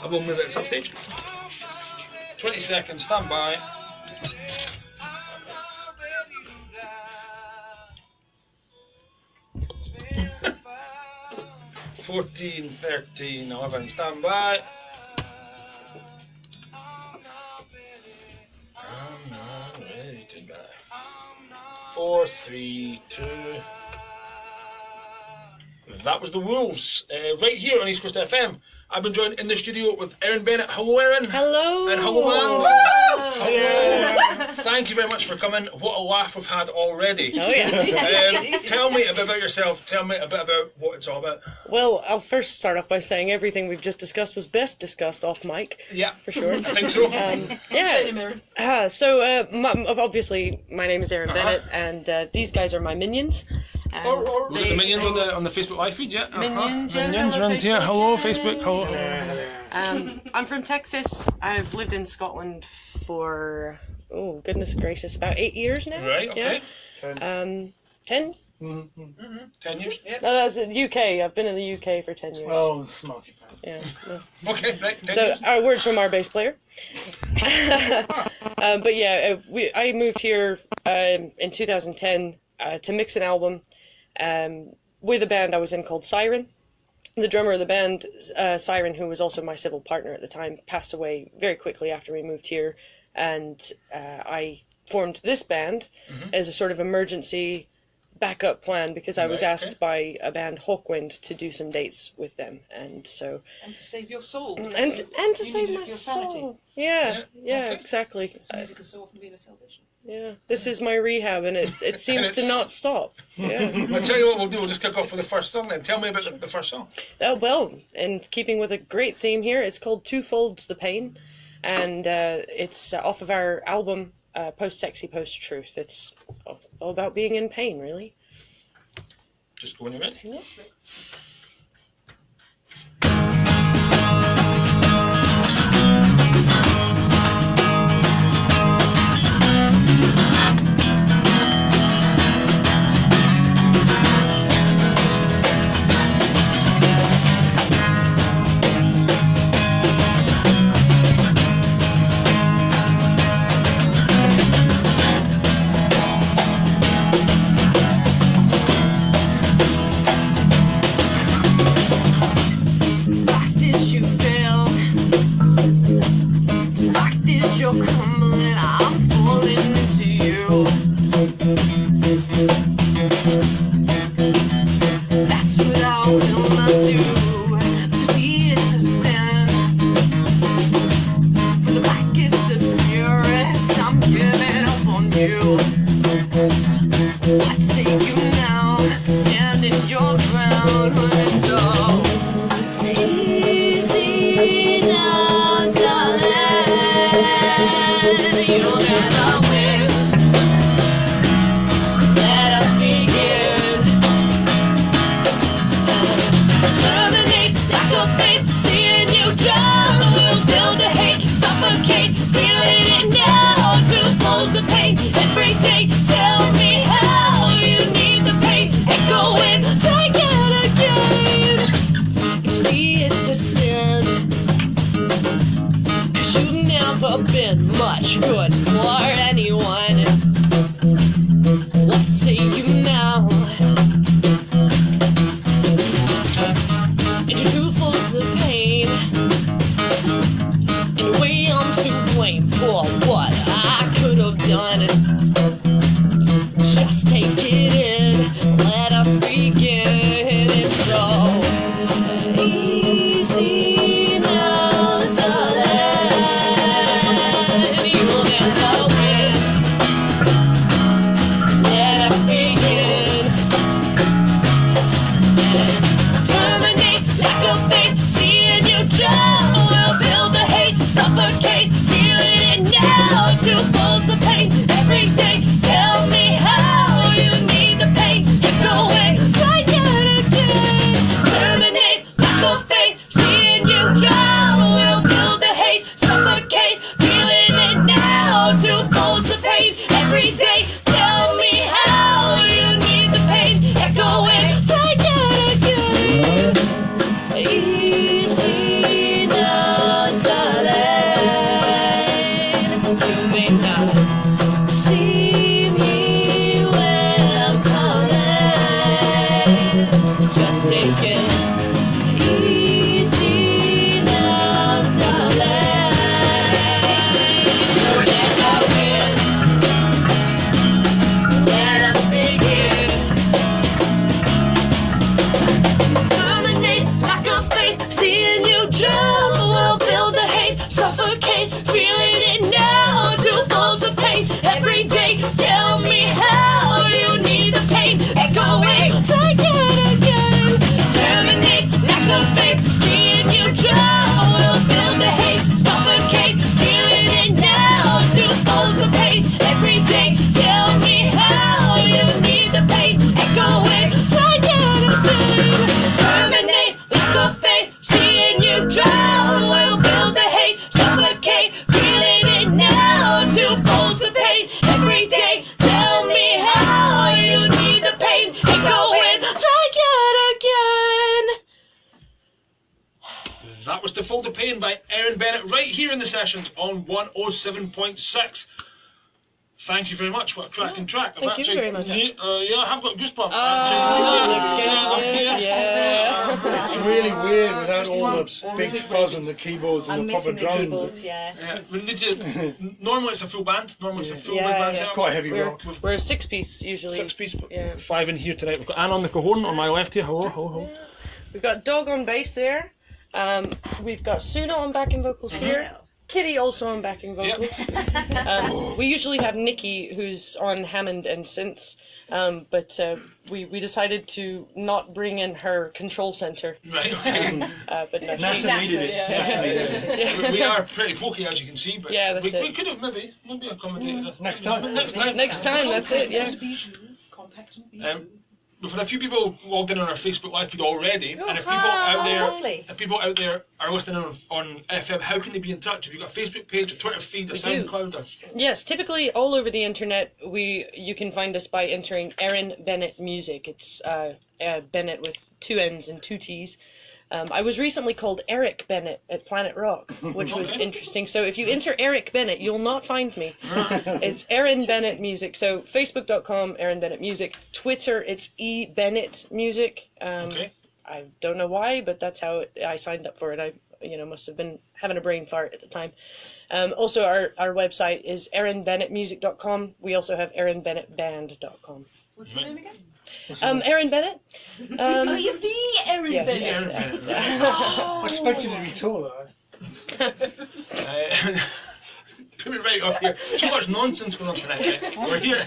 I will move it to stage. 20 seconds, stand by. Fourteen, 13, 11, stand by. I'm not ready to die. 4, 3, 2. That was the Wolves, right here on East Coast FM. I've been joined in the studio with Erin Bennett. Hello, Erin. Hello. And hello, man. Hello. Thank you very much for coming. What a laugh we've had already. Oh, yeah. Tell me a bit about yourself. Tell me a bit about what it's all about. Well, I'll first start off by saying everything we've just discussed was best discussed off mic. Yeah. For sure. I think so. Yeah. So, obviously, my name is Erin Bennett, and these guys are my minions. Look at the minions on the Facebook live feed, yeah. Minions, yes. Minions around here. Hello, Facebook. Hello. I'm from Texas. I've lived in Scotland for, oh, goodness gracious, about 8 years now. Right, okay. Yeah. 10? 10 years? Yep. No, that's in the UK. I've been in the UK for 10 years. Oh, smarty pants. Yeah. No. Okay, right. So, our word from our bass player. But yeah, I moved here in 2010 to mix an album with a band I was in called Siren. The drummer of the band, Siren, who was also my civil partner at the time, passed away very quickly after we moved here, and I formed this band as a sort of emergency backup plan because I was asked by a band, Hawkwind, to do some dates with them, and so... And to save your soul. And to save my soul. Yeah, okay. Exactly. Because music has so often been a salvation. Yeah, this is my rehab, and it seems to not stop. Yeah. I'll tell you what we'll do, we'll just kick off with the first song then. Tell me about the first song. Oh, well, in keeping with a great theme here, it's called Two Folds the Pain, and it's off of our album, Post Sexy, Post Truth. It's all about being in pain, really. Just go when you're ready. Yeah. Been much good for anyone. What say you now? Into two folds of pain. In a way I'm to blame for what I could have done. Just take it in, let us begin. It's so easy now, darling. You will never Saturday night. See me when I'm calling. Just take it easy now, darling. Let us win. Let us begin. Terminate like a fate. Seeing you drown will build the hate. Suffocate, feeling it now. Too full to pain. Every day, tell me how you need the pain. Echoing, take it again. Terminate like a fate. Seeing you drown will build the hate. Suffocate, feeling it now. Too full to pain. Every day, tell me how you need the pain. Echoing, take it again. Terminate like a fate. Seeing you drown will build the hate. Suffocate, feeling it now. Too full to pain. Every day, tell me how you need the pain. Echoing, take it again. That was To Full the Pain by Erin Bennett, right here in the sessions on 107.6. Thank you very much. What a cracking track. Thank you very much. Yeah, I have got goosebumps. It's really weird without all the big fuzz and the keyboards and I'm the proper missing the drums. keyboards, yeah. We need to. Normally it's a full band. Normally it's a full big Yeah, band yeah. setup. Quite heavy We're, rock. we're a six-piece usually. 6 piece, Yeah. 5 in here tonight. We've got Anne on the cajon on my left here. Hello, hello, hello. We've got Dog on bass there. We've got Suna on backing vocals here. Kitty also on backing vocals. We usually have Nikki, who's on Hammond and synths, but we decided to not bring in her control center. Right, okay. But no, NASA needed it. yeah. NASA needed it. we are pretty pokey, as you can see, but Yeah, that's we it. could have maybe accommodated us. Next time. Next time. Next time, that's it. Yeah. Compact and bijou. We've had a few people logged in on our Facebook live feed already, and if people lovely. out there are listening on FM, how can they be in touch? Have you got a Facebook page, a Twitter feed, a do. SoundCloud? Or... Yes, typically all over the internet, you can find us by entering Erin Bennett Music. It's Bennett with 2 N's and 2 T's. I was recently called Eric Bennett at Planet Rock, which was interesting. So if you enter Eric Bennett, you'll not find me. It's Erin Bennett Music. So Facebook.com, Erin Bennett Music. Twitter, it's E Bennett Music. Okay. I don't know why, but that's how I signed up for it. I must have been having a brain fart at the time. Also, our website is erinbennettmusic.com. We also have erinbennettband.com. What's your name again? Erin Bennett. Oh, you're the Erin Yes, Bennett. yes, Erin yes. I expected you to be taller. Put me right off here. Too much nonsense going on tonight. Right? We're here.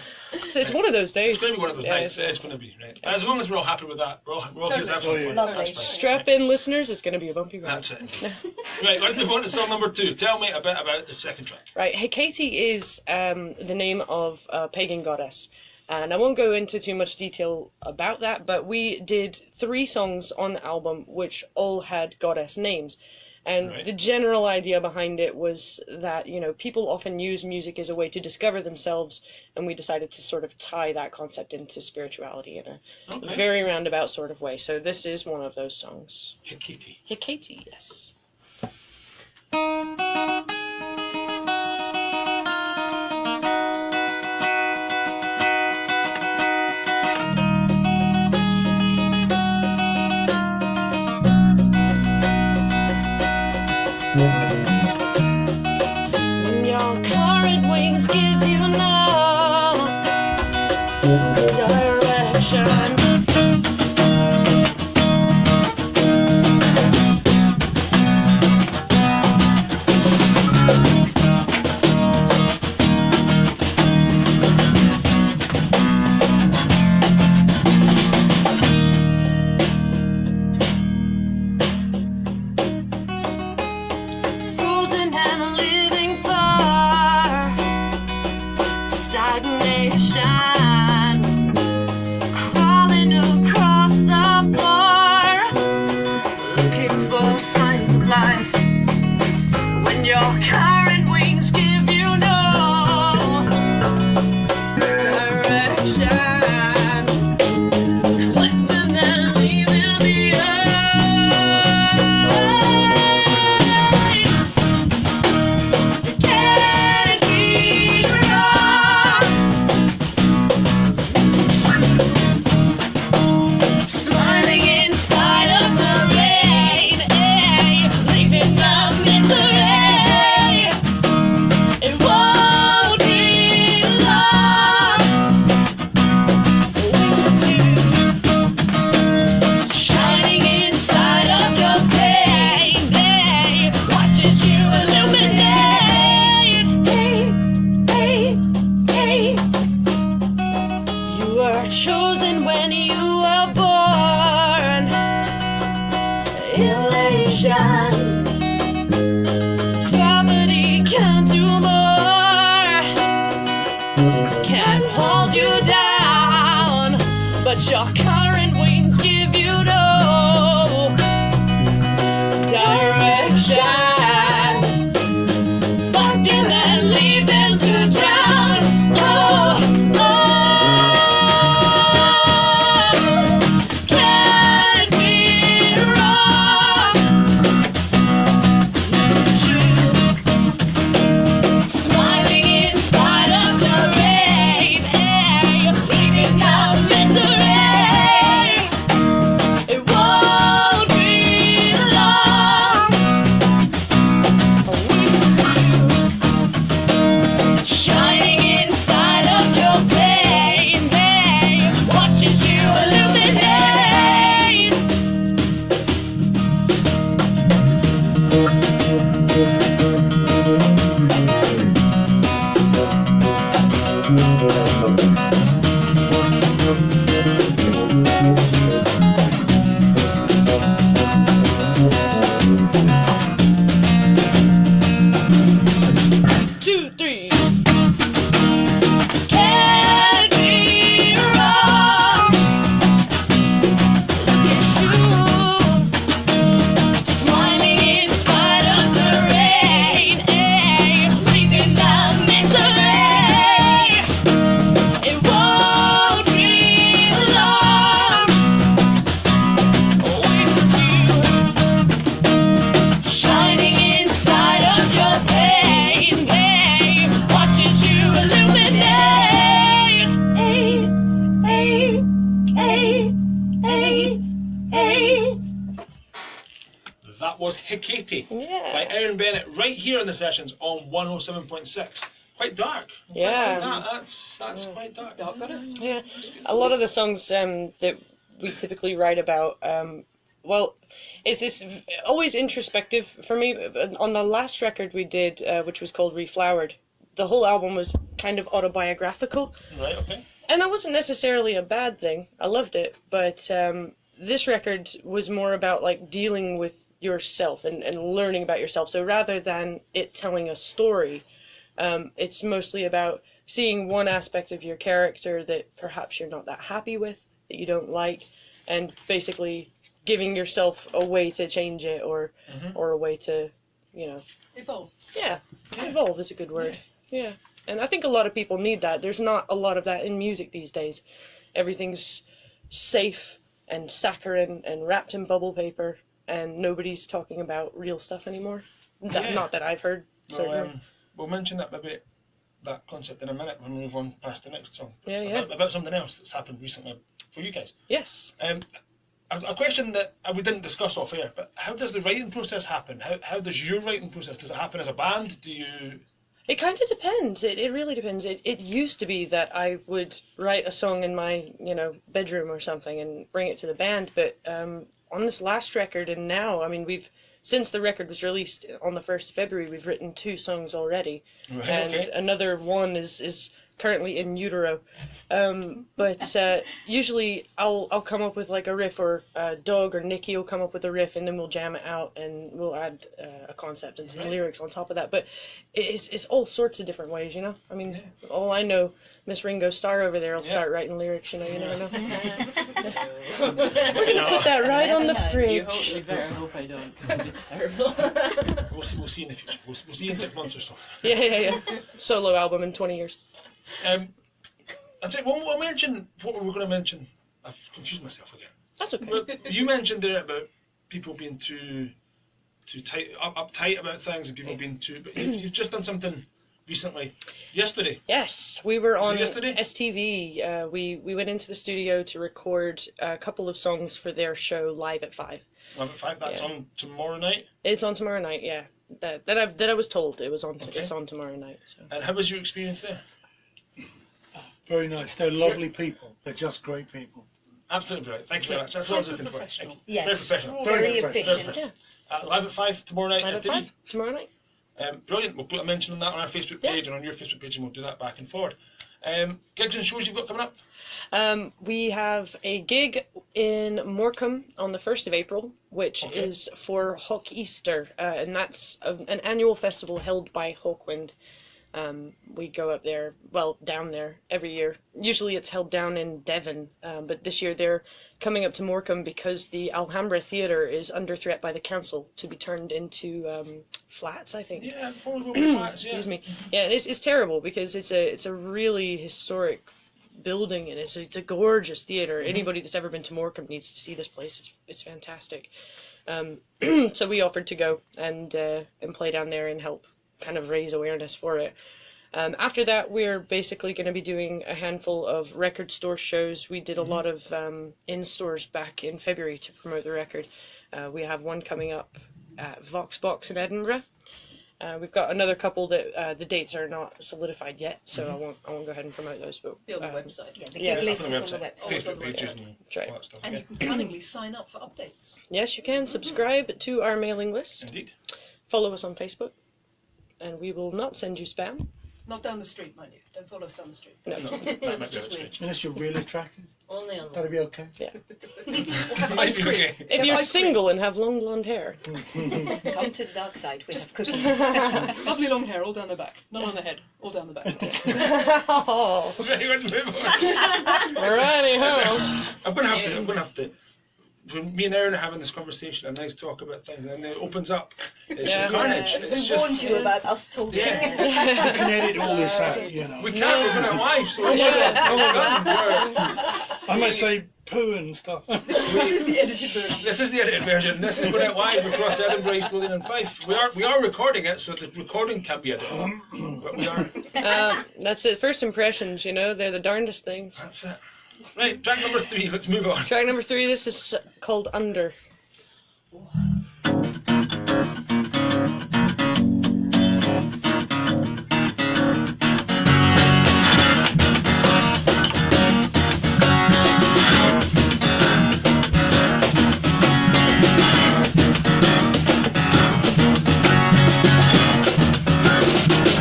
So it's one of those days. It's going to be one of those Yeah, nights. It's going to be, right? As long as we're all happy with that, we're all here to have some fun. Lovely. That's fine. Strap in, listeners. It's going to be a bumpy ride. That's it. Right, let's move on to song number 2. Tell me a bit about the second track. Right, Hecate is the name of a pagan goddess. And I won't go into too much detail about that, but we did 3 songs on the album which all had goddess names. And Right. the general idea behind it was that, people often use music as a way to discover themselves, and we decided to sort of tie that concept into spirituality in a very roundabout sort of way. So this is one of those songs. Hecate. Hecate, yes. When your current wings give you no direction. Frozen and living fire, stagnation, crawling across the floor, looking for signs of life. When your current wings give you no direction, living and leaving behind. Can't be but your current wings give you no direction. Fucking and leave them to drown. Oh, can't be wrong. Smiling in spite of the rain, you're leaving out misery. It won't be long. Shining inside of your pain, watches you illuminate. Two, three. Can't be wrong. Look at you, smiling inside of the rain, leaving the misery. It won't be long. With you, shining inside of your pain, watches you illuminate. Eight, eight, eight, eight. That was Hecate Yeah. by Erin Bennett right here in the sessions on 107.6. Quite dark. Yeah. That's quite dark. Dark goddess. Yeah, a lot of the songs that we typically write about, well, it's always introspective for me. On the last record we did, which was called Reflowered, the whole album was kind of autobiographical, Right, okay. and that wasn't necessarily a bad thing. I loved it, but this record was more about like dealing with yourself and learning about yourself. So rather than it telling a story, it's mostly about seeing one aspect of your character that perhaps you're not that happy with, that you don't like, and basically giving yourself a way to change it or a way to, Evolve. yeah, evolve is a good word. Yeah. And I think a lot of people need that. There's not a lot of that in music these days. Everything's safe and saccharine and wrapped in bubble paper, and nobody's talking about real stuff anymore. Yeah. Not that I've heard, certainly. Well, we'll mention that that concept in a minute when we move on past the next song. Yeah. About something else that's happened recently for you guys. Yes. A question that we didn't discuss off air, but how does the writing process happen? How does your writing process? Does it happen as a band? Do you... It kind of depends. It really depends. It used to be that I would write a song in my, bedroom or something and bring it to the band, but on this last record and now, I mean, since the record was released on the 1st of February, we've written 2 songs already. Right, And okay. another one is currently in utero. But usually I'll come up with like a riff, or Doug or Nikki will come up with a riff, and then we'll jam it out and we'll add a concept and some lyrics on top of that. But it's all sorts of different ways, I mean, all I know, Miss Ringo Starr over there will start writing lyrics, you never know. We're going to put that right on the fridge. You better hope I don't, because it'd be terrible. We'll see in the future. We'll see you in 6 months or so. Yeah. Solo album in 20 years. I'd say one more mention. What were we going to mention? I've confused myself again. That's okay. Well, you mentioned there about people being too tight, uptight about things, and people being too. But you've just done something recently, yesterday. Yes, we were on yesterday? STV. We went into the studio to record a couple of songs for their show Live at 5. Live at 5. That's on tomorrow night. It's on tomorrow night. Yeah, that I was told it was on. Okay. It's on tomorrow night. So. And how was your experience there? Very nice. They're lovely people. They're just great people. Absolutely right. Thank you very much. That's what I was looking for. Thank you. Yes. Very professional. Very Very efficient. professional. Live at 5 tomorrow night. Live at STV. 5 tomorrow night. Brilliant. We'll put a mention on that on our Facebook page and on your Facebook page, and we'll do that back and forward. Gigs and shows you've got coming up? We have a gig in Morecambe on the 1st of April, which is for Hawk Easter, and that's an annual festival held by Hawkwind. We go up there, down there every year. Usually it's held down in Devon, but this year they're coming up to Morecambe because the Alhambra Theatre is under threat by the council to be turned into flats, I think. Yeah, probably flats, yeah. Excuse me. Yeah, it's terrible because it's a really historic building, and it's a gorgeous theatre. Anybody that's ever been to Morecambe needs to see this place. It's fantastic. So we offered to go and play down there and help kind of raise awareness for it. After that, we're basically going to be doing a handful of record store shows. We did a lot of in-stores back in February to promote the record. We have one coming up at Voxbox in Edinburgh. We've got another couple that the dates are not solidified yet, so I won't go ahead and promote those. But Be on the website. Yeah, The gig list is on the website. Facebook pages and That's right. all that stuff. And you can cunningly sign up for updates. Yes, you can subscribe to our mailing list. Indeed. Follow us on Facebook, and we will not send you spam. Not down the street, mind you. Don't follow us down the street. No. That might That's be just a bit weird. strange. Unless you're really attractive, Only on that'll be okay. Might be okay. If you're single and have long blonde hair. Come to the dark side with Just cookies. lovely long hair, all down the back. Not on the head, all down the back. Oh, Okay, let's move on. righty-ho. I'm gonna have to. When me and Erin are having this conversation, and nice talk about things, and then it opens up. It's Yeah. just carnage. It's We just. warned you about us talking. Yeah. You can edit all this out, you know. We can't. We're gonna live, so it's done. I might say poo and stuff. This is the edited version. This is the edited version. This is going out live across Edinburgh, East Lothian, and Fife. We are recording it, so the recording can't be edited. But we are. That's it. First impressions, they're the darndest things. That's it. Right, track number 3. Let's move on. Track number 3, this is called Under.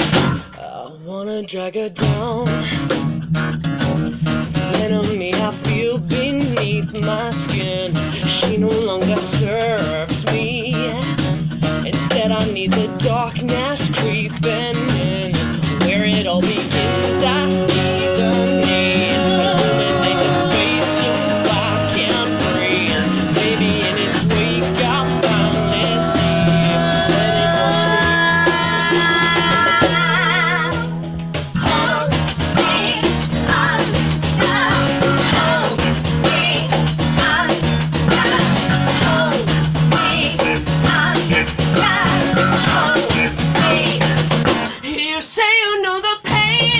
I wanna drag her down. Enemy I feel beneath my skin. She no longer serves me. Instead I need the darkness creeping in. Where it all begins I see the need. Illuminate the space so I can breathe. Maybe in its wake I'll finally see that it was You say you know the pain.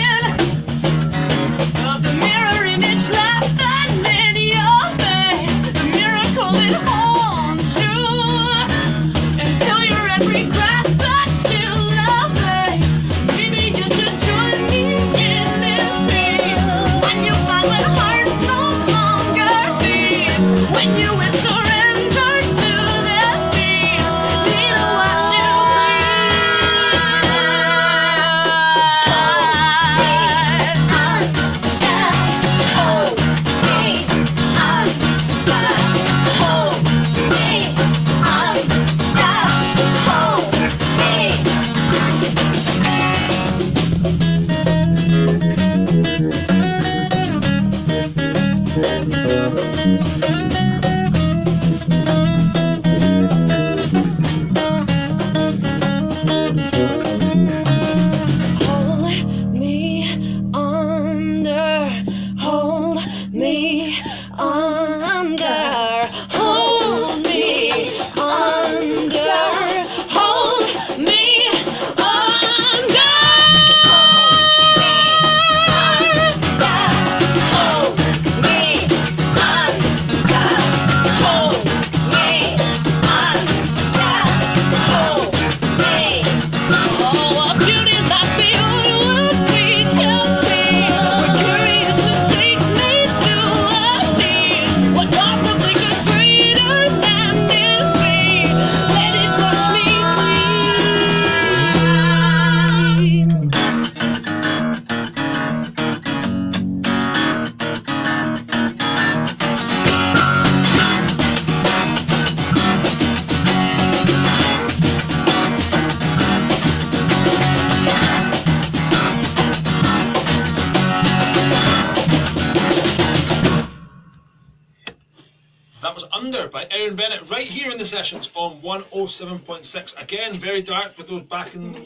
by Erin Bennett right here in the sessions on 107.6. Again, very dark with those backing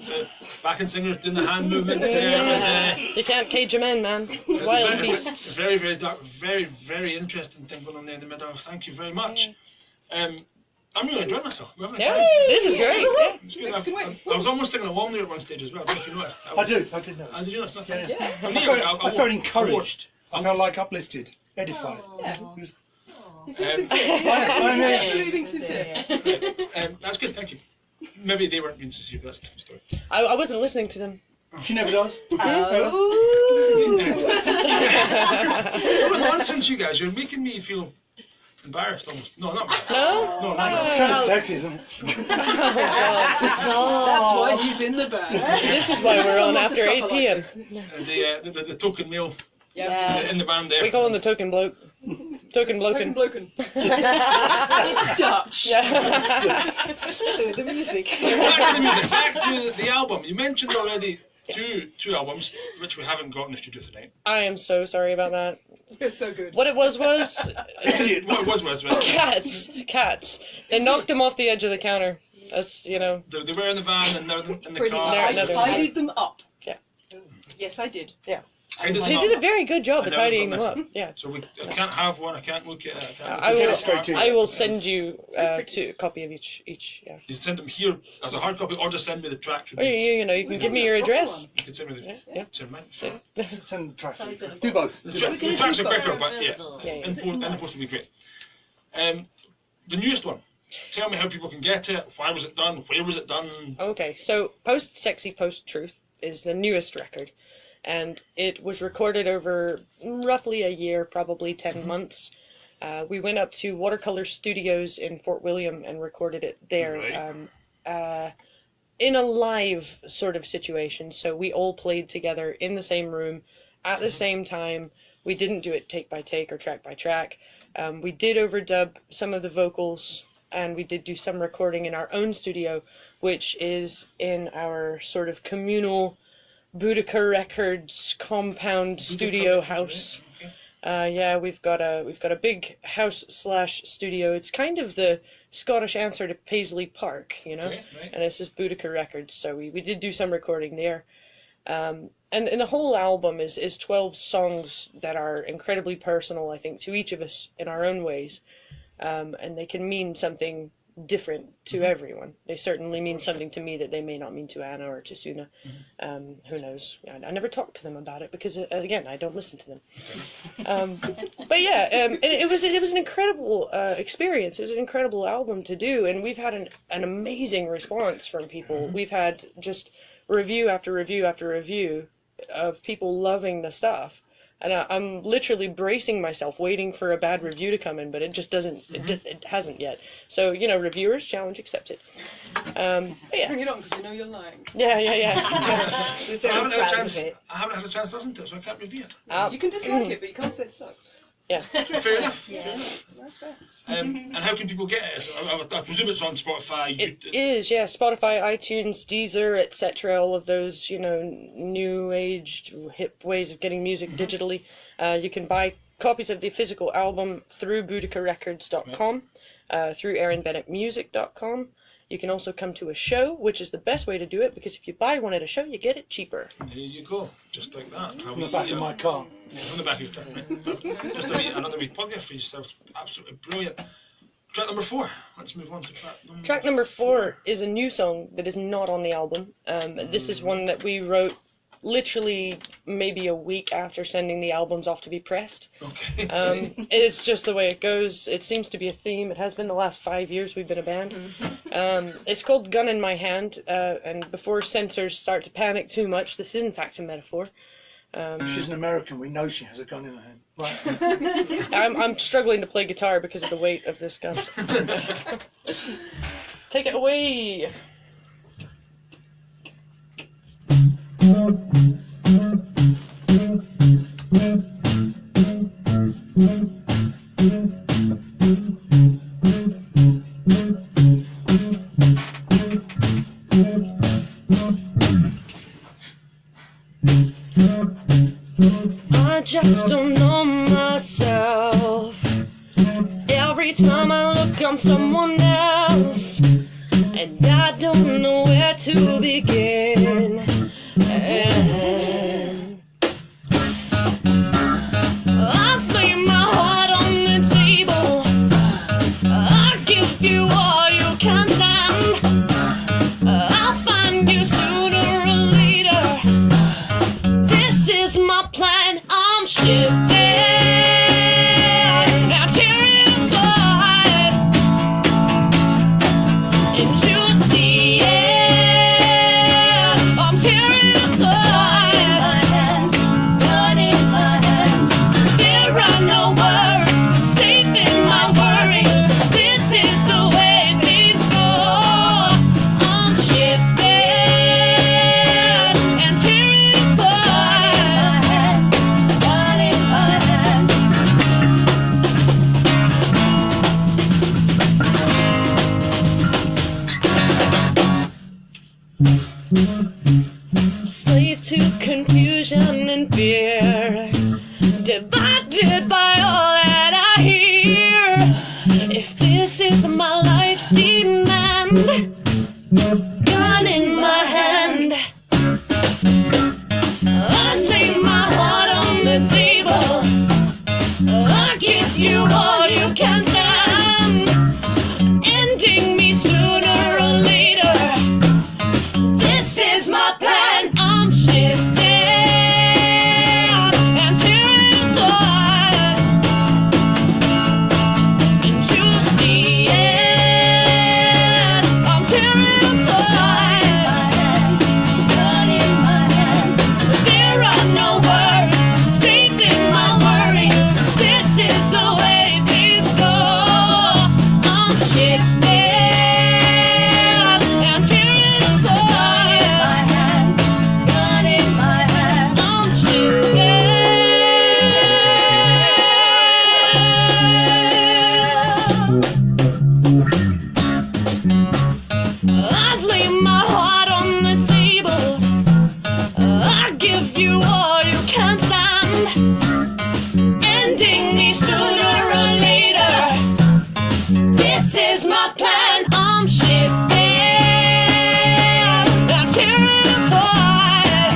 singers doing the hand movements there. It was, You can't cage them in, man. Wild beasts. very, very dark, very, very interesting thing going on there in the middle. Thank you very much. I'm really enjoying myself. We're having a Yeah, great time. this is great. Yeah. It's good. I was almost singing along there at one stage as well. I don't know if you noticed. I did notice. Did you notice? Yeah. I'm I near- felt, I felt encouraged. I felt like uplifted, edified. Yeah. It was- He's being Um, sincere. He's absolutely being sincere. That's good, thank you. Maybe they weren't being sincere, but that's a different story. I wasn't listening to them. She never does. What nonsense, you guys. You're making me feel embarrassed almost. No, not embarrassed. No? No, not It's embarrassed. kind of sexism. That's why he's in the band. This is why we're on Someone to after 8 suffer p.m. like The token male Yeah. in the band there. We call him the token bloke. Token bloken. Bloken. It's Dutch. The music. Back to the music, back to the album. You mentioned already two albums, which we haven't got in the studio tonight. I am so sorry about that. It's so good. What it was What it was cats. They knocked him off the edge of the counter. That's, you know. they were in the van and now they're in the Pretty car. much. No, I tidied them up. Yeah. Yes, I did. I did She not. did a very good job I of never tidying got them this. up. Yeah. So I can't have one. I can't look at it. I can't. I Get will. it straight to you. I will send you a copy of each. Yeah. You send them here as a hard copy, or just send me the tracks. Or you know, you can give me your address. You can send me the Yeah. send mine. Send the tracks. Do both. The tracks are quicker, but yeah. Yeah. In the post would be great. The newest one. Tell me how people can get it. Why was it done? Where was it done? Okay, so Post Sexy Post Truth is the newest record, and it was recorded over roughly a year, probably 10 months. We went up to Watercolor Studios in Fort William and recorded it there. Right. In a live sort of situation, so we all played together in the same room at the same time. We didn't do it take by take or track by track. We did overdub some of the vocals, and we did do some recording in our own studio, which is in our sort of communal Boudica Records compound studio house. Yeah, we've got a big house / studio. It's kind of the Scottish answer to Paisley Park, you know, Okay, right. and this is Boudica Records. So we did do some recording there. And the whole album is 12 songs that are incredibly personal, I think, to each of us in our own ways. And they can mean something different to everyone. They certainly mean something to me that they may not mean to Anna or to Suna. Who knows? I never talk to them about it because, again, I don't listen to them. But yeah, it was an incredible experience. It was an incredible album to do, and we've had an amazing response from people. We've had just review after review after review of people loving the stuff. And I'm literally bracing myself, waiting for a bad review to come in, but it just doesn't. It hasn't yet. So reviewers, challenge accepted. But yeah, Bring it on, because we know you're lying. yeah. We're I very haven't proud had a of chance. it. I haven't had a chance to listen to it, so I can't review it. You can dislike it, but you can't say it sucks. Yes. Fair enough. Yeah. That's fair. And how can people get it? So I presume it's on Spotify. It is, yeah. Spotify, iTunes, Deezer, etc. All of those, new aged, hip ways of getting music digitally. You can buy copies of the physical album through BoudicaRecords.com, through ErinBennettMusic.com. You can also come to a show, which is the best way to do it, because if you buy one at a show, you get it cheaper. There you go, just like that. On the back of my car. On the back of your car, right? Just another wee plug there for yourselves. Absolutely brilliant. Track number 4. Let's move on to track number Track number 4 is a new song that is not on the album. This is one that we wrote literally maybe a week after sending the albums off to be pressed. Okay. It's just the way it goes. It seems to be a theme. It has been the last 5 years we've been a band. It's called Gun in My Hand, and before censors start to panic too much, this is in fact a metaphor. She's an American. We know she has a gun in her hand. Right. I'm struggling to play guitar because of the weight of this gun. Take it away! I just don't know myself. Every time I look someone else, and I don't know where to begin. I lay my heart on the table. I give you all you can stand. I'll find you sooner or later. This is my plan. I'm shifting. I'm terrified, and you see it. I'm terrified. Gun in my hand. There are no words safe in my worries. This is the way things go. I'm shifting and terrified. Gun in my hand. Slave to confusion and fear, divided by all that I hear. If this is my life's demand, gun in my hand, I lay my heart on the table. I give you all you can stand, ending me sooner or later. This is my plan. I'm shifting and terrified, and you see it. I'm terrified. Gun in my hand. There are no words safe in my worries. This is the way things go. I'm shifting and terrified. Gun in my hand. I'm shifting. I'd lay my heart on the table. I give you all you can stand, ending me sooner or later. This is my plan. I'm shifting. I'm terrified,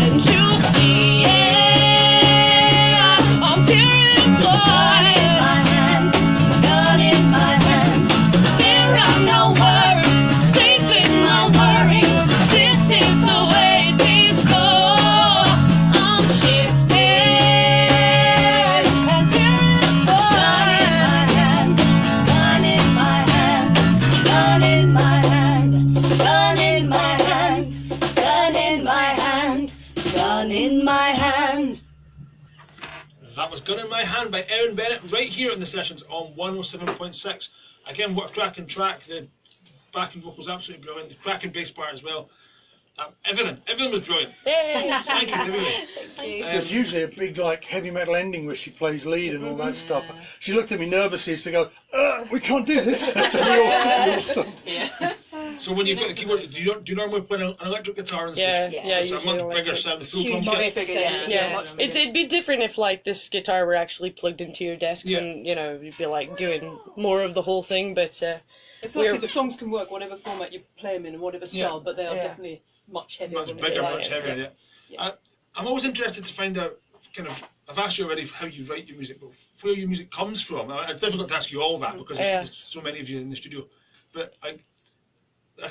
and you see it. I'm terrified. Gun in my hand. There are no words safe in my worries. This is the way things go. I'm shifting and terrified. Gun in my hand. Gun in my hand. Gun in my hand. Gun in my hand. Gun in my hand. That was Gun in My Hand by Erin Bennett, right here in the sessions on 107.6. Again, what a cracking track. The backing vocals absolutely brilliant. The cracking bass part as well. Everything was brilliant. Yay! Thank you, everybody. There's usually a big like heavy metal ending where she plays lead and all that stuff. She looked at me nervously as to go, we can't do this. So we all stopped. So when you've got the keyboard, do you normally play an electric guitar on the Yeah, stage? yeah, So it's a usually much bigger electric. sound. The full Huge drum kit. bigger, Yeah, much bigger. it'd be different if like this guitar were actually plugged into your desk, Yeah. and you know you'd be like doing more of the whole thing. But It's We're- like the songs can work whatever format you play them in and whatever style, but they are Yeah. definitely much heavier. Much when bigger, they're much heavier, yeah. I'm always interested to find out, kind of, I've asked you already how you write your music, but where your music comes from. It's difficult to ask you all that because there's so many of you in the studio. But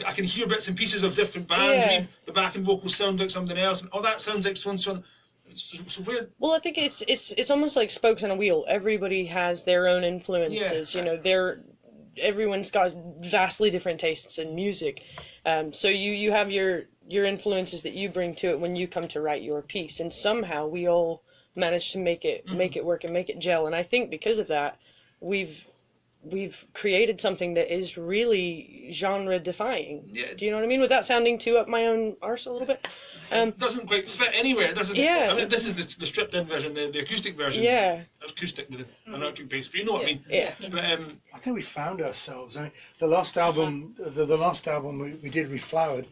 I can hear bits and pieces of different bands. Yeah. I mean, the backing vocals sound like something else, and that sounds like so and so. So where? well, I think it's almost like spokes on a wheel. Everybody has their own influences. Yeah. You know, everyone's got vastly different tastes in music. So you have your influences that you bring to it when you come to write your piece, and somehow we all manage to make it work and make it gel. And I think because of that, we've created something that is really genre defying. Yeah. Do you know what I mean? Without sounding too up my own arse a little bit. It doesn't quite fit anywhere, does it? Yeah. I mean, this is the stripped in version, the acoustic version. Yeah. Acoustic with an electric bass, but you know what I mean. Yeah. But I think we found ourselves. I mean, the last album we did, We Flowered,